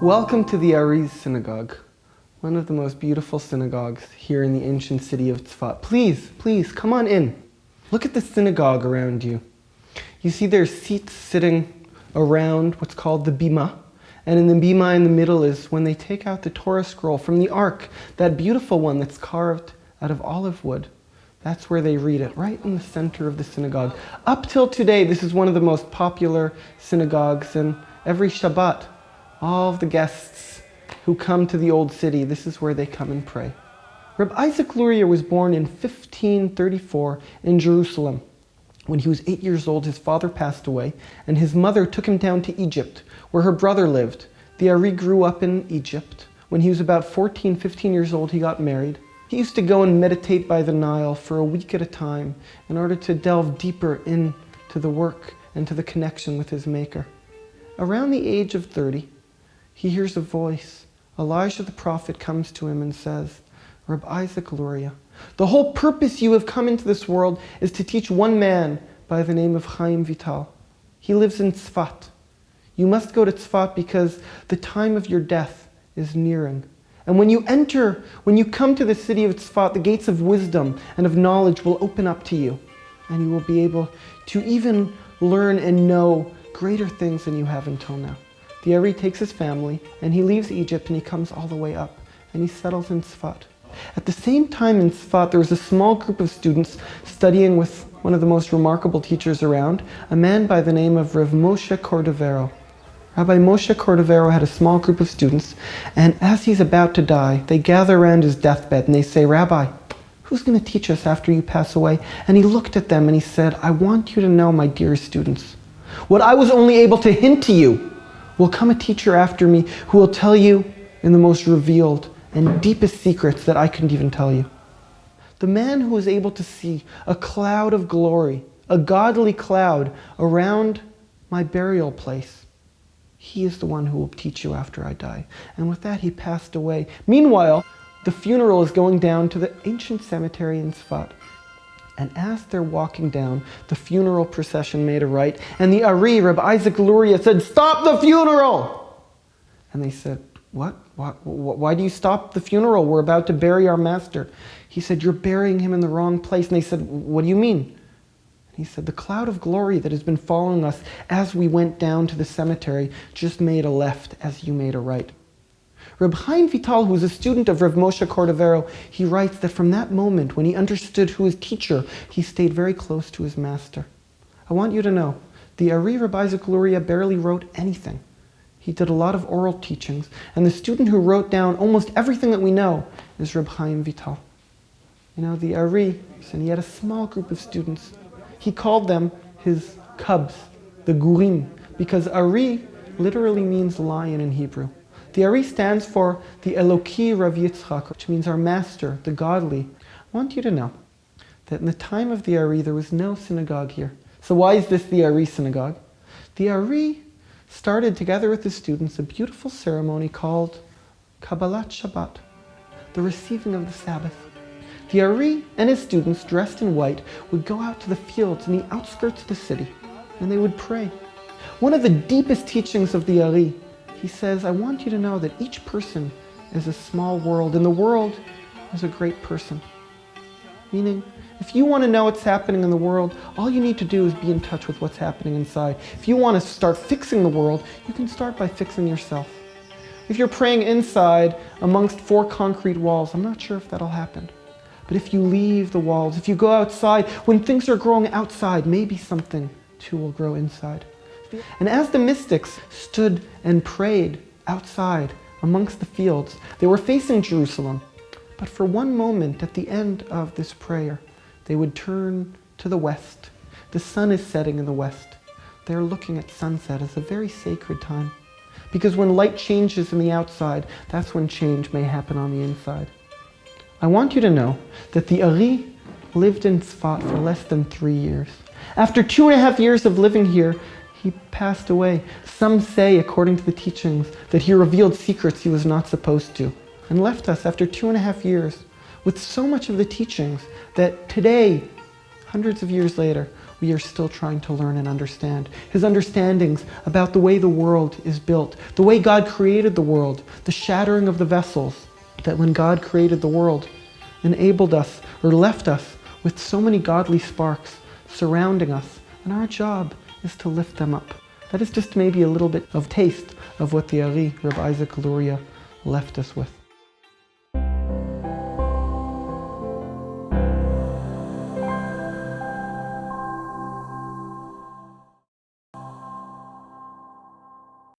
Welcome to the Ari's Synagogue, one of the most beautiful synagogues here in the ancient city of Tzfat. Please, come on in. Look at the synagogue around you. You see there's seats sitting around what's called the bima, and in the bima in the middle is when they take out the Torah scroll from the ark, that beautiful one that's carved out of olive wood. That's where they read it, right in the center of the synagogue. Up till today, this is one of the most popular synagogues, and every Shabbat, all of the guests who come to the old city, this is where they come and pray. Reb Isaac Luria was born in 1534 in Jerusalem. When he was 8 years old, his father passed away, and his mother took him down to Egypt, where her brother lived. The Ari grew up in Egypt. When he was about 15 years old, he got married. He used to go and meditate by the Nile for a week at a time in order to delve deeper into the work and to the connection with his Maker. Around the age of 30, he hears a voice. Elijah the prophet comes to him and says, Reb Isaac Luria, the whole purpose you have come into this world is to teach one man by the name of Chaim Vital. He lives in Tzfat. You must go to Tzfat because the time of your death is nearing. And when you come to the city of Tzfat, the gates of wisdom and of knowledge will open up to you. And you will be able to even learn and know greater things than you have until now. The Ari takes his family and he leaves Egypt and he comes all the way up and he settles in Tzfat. At the same time in Tzfat, there was a small group of students studying with one of the most remarkable teachers around, a man by the name of Rav Moshe Cordovero. Rabbi Moshe Cordovero had a small group of students, and as he's about to die, they gather around his deathbed and they say, Rabbi, who's going to teach us after you pass away? And he looked at them and he said, I want you to know, my dear students, what I was only able to hint to you will come a teacher after me who will tell you in the most revealed and deepest secrets that I couldn't even tell you. The man who was able to see a cloud of glory, a godly cloud around my burial place, he is the one who will teach you after I die. And with that, he passed away. Meanwhile, the funeral is going down to the ancient cemetery in Tzfat. And as they're walking down, the funeral procession made a right, and the Ari, Reb Isaac Luria, said, stop the funeral! And they said, what? Why do you stop the funeral? We're about to bury our master. He said, you're burying him in the wrong place. And they said, what do you mean? And he said, the cloud of glory that has been following us as we went down to the cemetery just made a left as you made a right. Reb Chaim Vital, who was a student of Rav Moshe Cordovero, he writes that from that moment, when he understood who his teacher, he stayed very close to his master. I want you to know, the Ari Reb Isaac Luria barely wrote anything. He did a lot of oral teachings, and the student who wrote down almost everything that we know is Reb Chaim Vital. You know, the Ari, and he had a small group of students. He called them his cubs, the gurim, because Ari literally means lion in Hebrew. The Ari stands for the Eloki Rav Yitzchak, which means our master, the godly. I want you to know that in the time of the Ari, there was no synagogue here. So why is this the Ari synagogue? The Ari started together with the students a beautiful ceremony called Kabbalat Shabbat, the receiving of the Sabbath. The Ari and his students, dressed in white, would go out to the fields in the outskirts of the city, and they would pray. One of the deepest teachings of the Ari, he says, I want you to know that each person is a small world, and the world is a great person. Meaning, if you want to know what's happening in the world, all you need to do is be in touch with what's happening inside. If you want to start fixing the world, you can start by fixing yourself. If you're praying inside amongst 4 concrete walls, I'm not sure if that'll happen. But if you leave the walls, if you go outside, when things are growing outside, maybe something too will grow inside. And as the mystics stood and prayed outside amongst the fields, they were facing Jerusalem. But for one moment at the end of this prayer, they would turn to the west. The sun is setting in the west. They're looking at sunset as a very sacred time. Because when light changes in the outside, that's when change may happen on the inside. I want you to know that the Ari lived in Tzfat for less than 3 years. After 2.5 years of living here, he passed away. Some say, according to the teachings, that he revealed secrets he was not supposed to, and left us after 2.5 years with so much of the teachings that today, hundreds of years later, we are still trying to learn and understand. His understandings about the way the world is built, the way God created the world, the shattering of the vessels, that when God created the world, enabled us or left us with so many godly sparks surrounding us, and our job is to lift them up. That is just maybe a little bit of taste of what the Ari, Rabbi Isaac Luria, left us with.